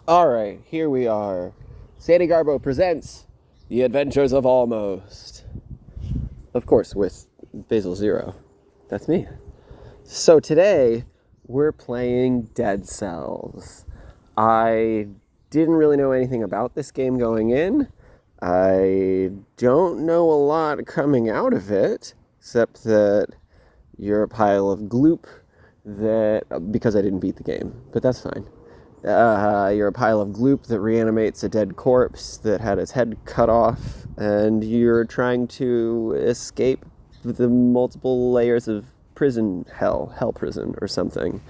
All right, here we are. Sandy Garbo presents The Adventures of Almost. Of course, with Basil Zero. That's me. So today, we're playing Dead Cells. I didn't really know anything about this game going in. I don't know a lot coming out of it, except that you're a pile of gloop because I didn't beat the game, but that's fine. You're a pile of gloop that reanimates a dead corpse that had its head cut off, and you're trying to escape the multiple layers of hell prison or something.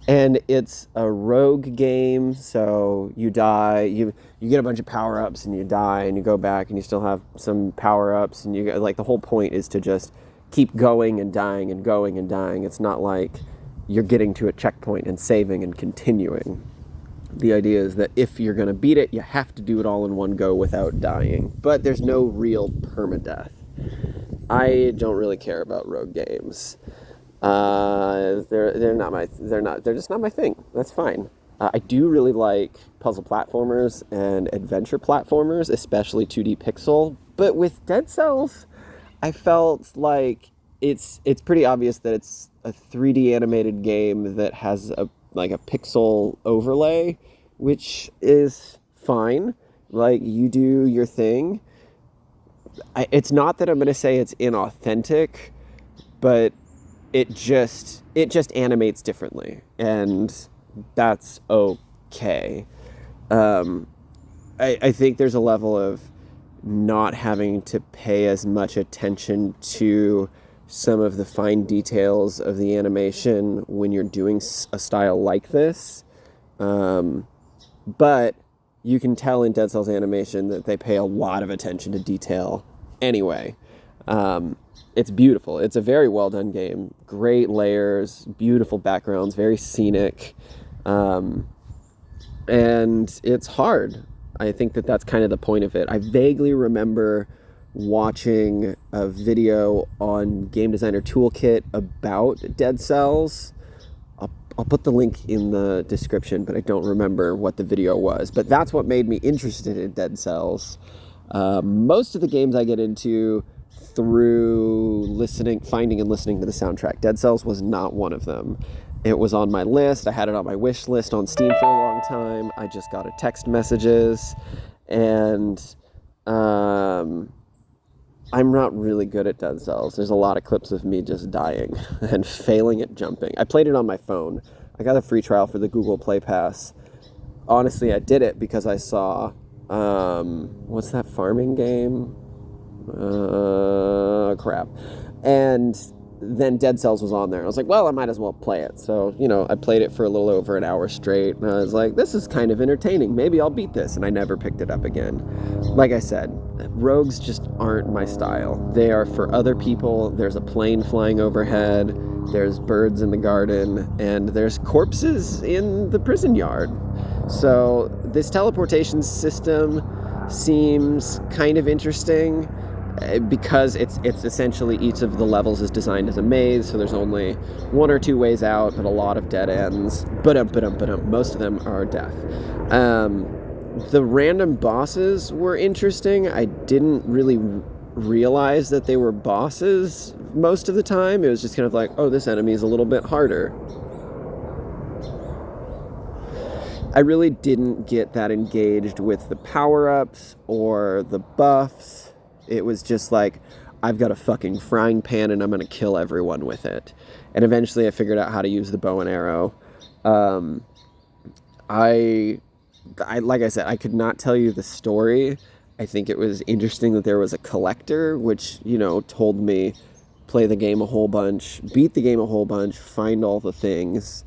And it's a rogue game, so you die, you get a bunch of power-ups and you die, and you go back and you still have some power-ups, and you like the whole point is to just keep going and dying and going and dying. It's not like you're getting to a checkpoint and saving and continuing. The idea is that if you're going to beat it, you have to do it all in one go without dying. But there's no real permadeath. I don't really care about rogue games. They're just not my thing. That's fine. I do really like puzzle platformers and adventure platformers, especially 2D pixel. But with Dead Cells, I felt like it's pretty obvious that it's a 3D animated game that has a pixel overlay, which is fine. Like, you do your thing. It's not that I'm going to say it's inauthentic, but it just animates differently, and that's okay. Um, I think there's a level of not having to pay as much attention to some of the fine details of the animation when you're doing a style like this. But you can tell in Dead Cells animation that they pay a lot of attention to detail anyway. It's beautiful. It's a very well done game. Great layers, beautiful backgrounds, very scenic. And it's hard. I think that that's kind of the point of it. I vaguely remember watching a video on Game Designer Toolkit about Dead Cells. I'll put the link in the description, but I don't remember what the video was. But that's what made me interested in Dead Cells. Most of the games I get into through finding and listening to the soundtrack. Dead Cells was not one of them. It was on my list. I had it on my wish list on Steam for a long time. I just got text messages, and I'm not really good at Dead Cells. There's a lot of clips of me just dying and failing at jumping. I played it on my phone. I got a free trial for the Google Play Pass. Honestly, I did it because I saw, what's that farming game? Crap. And then Dead Cells was on there. I was like, well, I might as well play it. So, I played it for a little over an hour straight, and I was like, this is kind of entertaining. Maybe I'll beat this. And I never picked it up again. Like I said, rogues just aren't my style. They are for other people. There's a plane flying overhead, there's birds in the garden, and there's corpses in the prison yard. So this teleportation system seems kind of interesting, because it's essentially each of the levels is designed as a maze, so there's only one or two ways out, but a lot of dead ends. Most of them are death. The random bosses were interesting. I didn't really realize that they were bosses most of the time. It was just kind of like, oh, this enemy is a little bit harder. I really didn't get that engaged with the power-ups or the buffs. It was just like, I've got a fucking frying pan and I'm going to kill everyone with it. And eventually I figured out how to use the bow and arrow. I like I said, I could not tell you the story. I think it was interesting that there was a collector, which, told me play the game a whole bunch, beat the game a whole bunch, find all the things.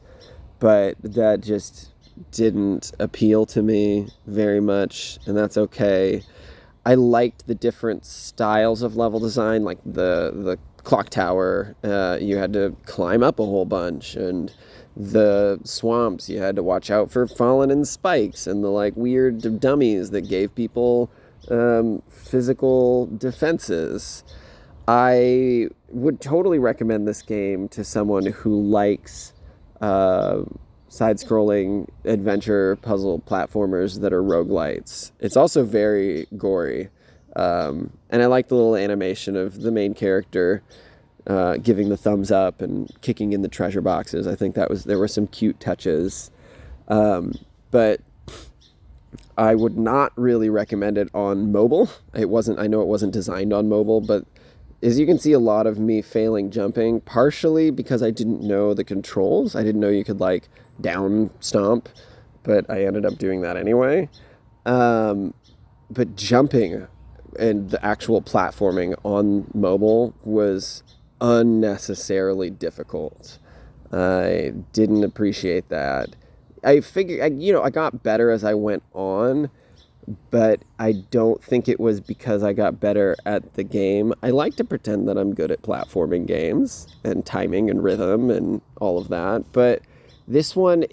But that just didn't appeal to me very much, and that's okay. I liked the different styles of level design, like the clock tower. You had to climb up a whole bunch, and the swamps, you had to watch out for falling in spikes, and the weird dummies that gave people physical defenses. I would totally recommend this game to someone who likes side-scrolling adventure puzzle platformers that are roguelites. It's also very gory. And I like the little animation of the main character giving the thumbs up and kicking in the treasure boxes. I think there were some cute touches. But I would not really recommend it on mobile. I know it wasn't designed on mobile, but as you can see, a lot of me failing jumping, partially because I didn't know the controls. I didn't know you could like down stomp, but I ended up doing that anyway. But jumping and the actual platforming on mobile was unnecessarily difficult. I didn't appreciate that. I figured, I got better as I went on, but I don't think it was because I got better at the game. I like to pretend that I'm good at platforming games and timing and rhythm and all of that, but this one,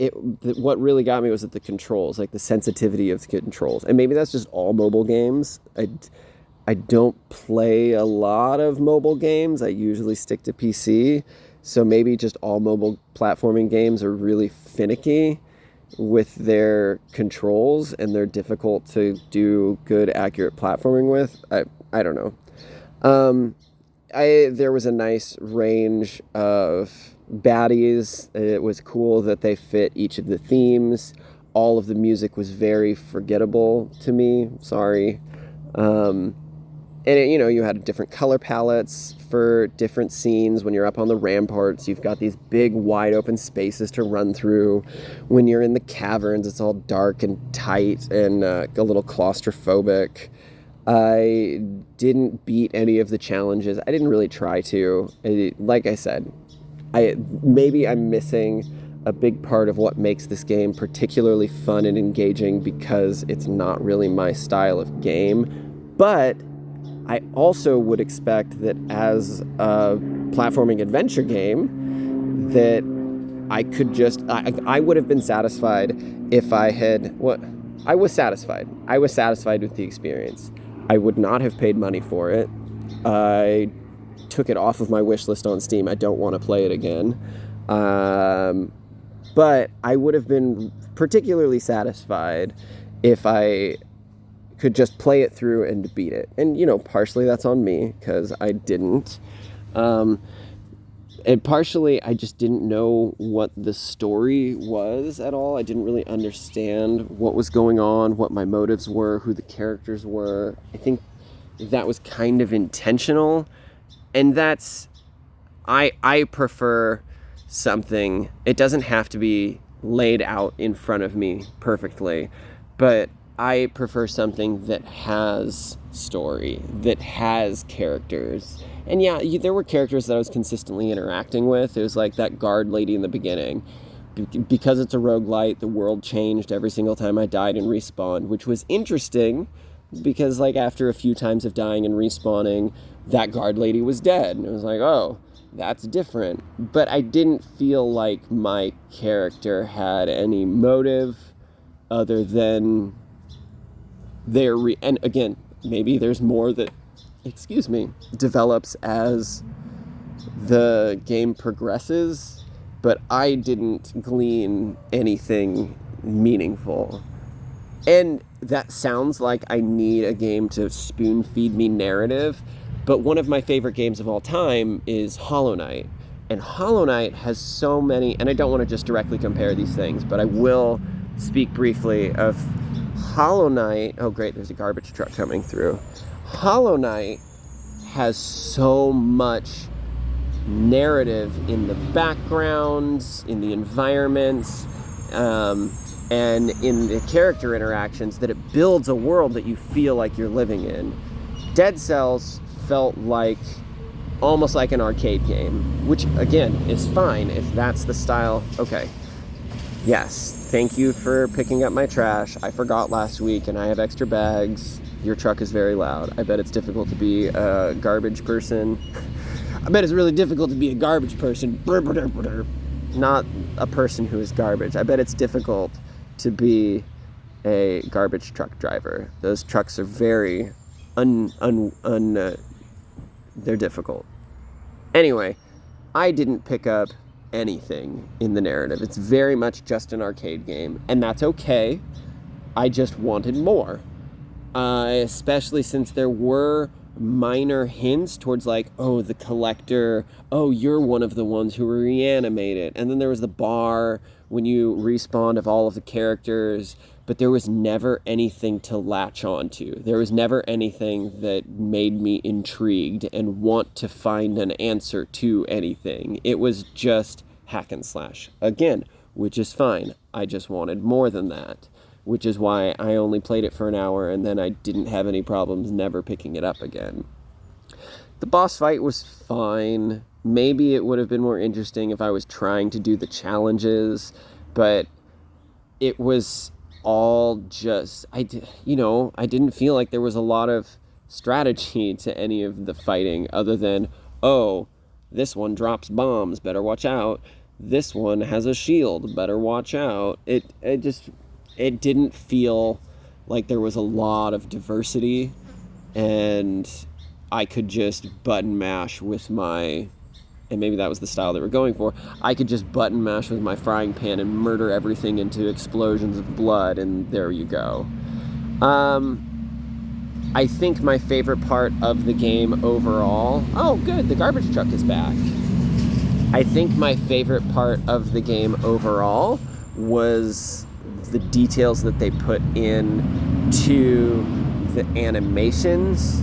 what really got me was that the controls, like the sensitivity of the controls. And maybe that's just all mobile games. I don't play a lot of mobile games. I usually stick to PC. So maybe just all mobile platforming games are really finicky with their controls and they're difficult to do good, accurate platforming with. I don't know. There was a nice range of baddies. It was cool that they fit each of the themes. All of the music was very forgettable to me. Sorry. And you had different color palettes for different scenes. When you're up on the ramparts, you've got these big wide open spaces to run through. When you're in the caverns, it's all dark and tight and a little claustrophobic. I didn't beat any of the challenges. I didn't really try to. Like I said, maybe I'm missing a big part of what makes this game particularly fun and engaging because it's not really my style of game. But I also would expect that as a platforming adventure game that I could I would have been satisfied if I had, I was satisfied. I was satisfied with the experience. I would not have paid money for it. I took it off of my wish list on Steam. I don't want to play it again. But I would have been particularly satisfied if I could just play it through and beat it. And, partially that's on me because I didn't. And partially I just didn't know what the story was at all. I didn't really understand what was going on, what my motives were, who the characters were. I think that was kind of intentional. And I prefer something. It doesn't have to be laid out in front of me perfectly, but I prefer something that has story, that has characters. And yeah, there were characters that I was consistently interacting with. It was like that guard lady in the beginning. Because it's a roguelite, the world changed every single time I died and respawned, which was interesting because after a few times of dying and respawning, that guard lady was dead. And it was like, oh, that's different. But I didn't feel like my character had any motive other than and again, maybe there's more that, develops as the game progresses, but I didn't glean anything meaningful. And that sounds like I need a game to spoon feed me narrative, but one of my favorite games of all time is Hollow Knight. And Hollow Knight has so many, and I don't want to just directly compare these things, but I will speak briefly of Hollow Knight. Oh great, there's a garbage truck coming through. Hollow Knight has so much narrative in the backgrounds, in the environments, and in the character interactions that it builds a world that you feel like you're living in. Dead Cells felt almost like an arcade game, which again is fine if that's the style. Okay. Yes, thank you for picking up my trash. I forgot last week and I have extra bags. Your truck is very loud. I bet it's difficult to be a garbage person. I bet it's really difficult to be a garbage person. Not a person who is garbage. I bet it's difficult to be a garbage truck driver. Those trucks are very they're difficult. Anyway, I didn't pick up anything in the narrative. It's very much just an arcade game, and that's okay. I just wanted more. Especially since there were minor hints towards like, oh, the collector, oh, you're one of the ones who were reanimated. And then there was the bar when you respawned of all of the characters, but there was never anything to latch onto. There was never anything that made me intrigued and want to find an answer to anything. It was just hack and slash. Again, which is fine. I just wanted more than that, which is why I only played it for an hour and then I didn't have any problems never picking it up again. The boss fight was fine. Maybe it would have been more interesting if I was trying to do the challenges, but it was all just, I didn't feel like there was a lot of strategy to any of the fighting other than, oh, this one drops bombs, better watch out. This one has a shield, better watch out. It didn't feel like there was a lot of diversity, and I could just button mash with and maybe that was the style they were going for, I could just button mash with my frying pan and murder everything into explosions of blood, and there you go. I think my favorite part of the game overall... Oh, good, the garbage truck is back. I think my favorite part of the game overall was the details that they put in to the animations,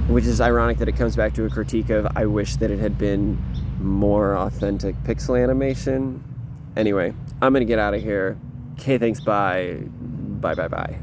which is ironic that it comes back to a critique of, I wish that it had been more authentic pixel animation. Anyway, I'm gonna get out of here. Okay, thanks, bye. Bye.